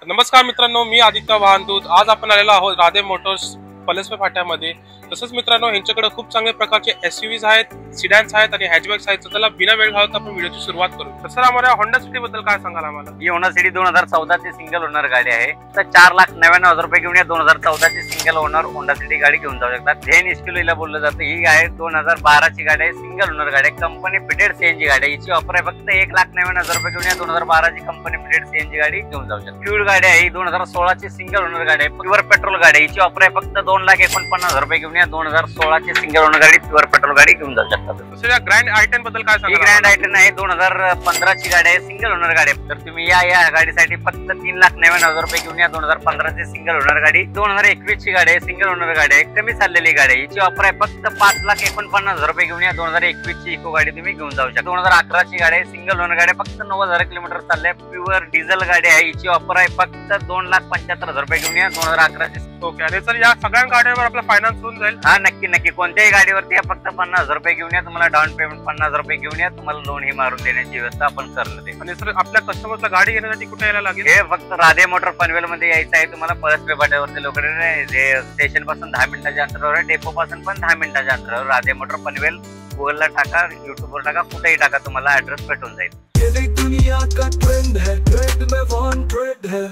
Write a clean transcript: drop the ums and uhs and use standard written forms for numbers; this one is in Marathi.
नमस्कार मित्रांनो, मी आदित्य वाहनदूत। आज आपण आलेलो आहोत राधे मोटर्स पलसवे फाट्यामध्ये। तसंच मित्रांनो, यांच्याकडे खूप चांगले प्रकारचे एसयूव्हीज आहेत, सिडॅन्स आहेत आणि हॅचबॅक्स आहेत। तर त्याला बिना वेळ घालवता आपण व्हिडिओची सुरुवात करू। तर सर, आम्हाला होंडा सिटी बद्दल काय सांगाल आम्हाला? ही होंडा सिटी 2014 ची सिंगल ओनर गाडी आहे। तर 4,99,000 रुपये घेऊन या 2014 ची सिंगल ओनर होंडा सिटी गाडी घेऊन जाऊ शकतात। झेन एसक्यूला बोललं जातं। ही आहे 2012 ची गाडी आहे, सिंगल ओनर गाडी आहे, कंपनी फिटेड सीएनजी गाडी आहे। हिची ऑफर आहे फक्त 1,99,000 रुपये घेऊन या 2012 ची कंपनी फिटेड सीएनजी गाडी घेऊन जाऊ शकतात। फ्यूल गाडी आहे, 2016 ची सिंगल ओनर गाडी आहे, प्युअर पेट्रोल गाडी आहे। हिची ऑफर आहे फक्त 2,49,000 रुपये घेऊन या 2016 ची सिंगल ओनर गाडी प्युअर पेट्रोल गाडी घेऊन जाऊ शकतात। सर, या ग्रँड आयटेन बद्दल काय सांगाल? ही ग्रँड आयटेन आहे, 2015 ची गाडी आहे, सिंगल ओनर गाडी आहे। तर तुम्ही या गाडीसाठी फक्त 3,99,000 रुपये घेऊन या 2015 ची सिंगल ओनर गाडी। 2021 ची गाडी आहे, सिंगल ओनर गाडी आहे, कमी चाललेली गाडी आहे। हिची ऑफर आहे फक्त 5,49,000 रुपये घेऊन या 2021 ची इको गाडी तुम्ही घेऊन जाऊ शकता। 2011 ची गाडी आहे, सिंगल ओनर गाडी आहे, फक्त 90,000 किलोमीटर चालले, प्युअर डिझेल गाडी आहे। हिची ऑफर आहे फक्त 2,75,000 रुपये घेऊन या 2011 ची। ओके, आणि सर, या सगळ्या गाड्यांवर आपला फायनान्स होऊन जाईल? हा, नक्की कोणत्याही गाडीवरती फक्त 50,000 रुपये घेऊन या, तुम्हाला डाऊन पेमेंट 50,000 रुपये घेऊन या, तुम्हाला लोन ही मारून देण्याची व्यवस्था आपण करणार आहे। आणि सर, आपल्या कस्टमरला गाडी घेण्यासाठी कुठे यायला लागेल? हे फक्त राधे मोटर पनवेल मध्ये यायचं आहे तुम्हाला। पळसपे फाट्यावरती लोकेटेड स्टेशन पासून 10 मिनिटाच्या अंतरावर आहे, डेपो पासून पण 10 मिनिटाच्या अंतरावर। राधे मोटर पनवेल गुगलला टाका, युट्यूबवर टाका, कुठेही टाका, तुम्हाला ऍड्रेस भेटून जाईल। ये दुनिया का ट्रेंड है, ट्रेंड में वन ट्रेंड है।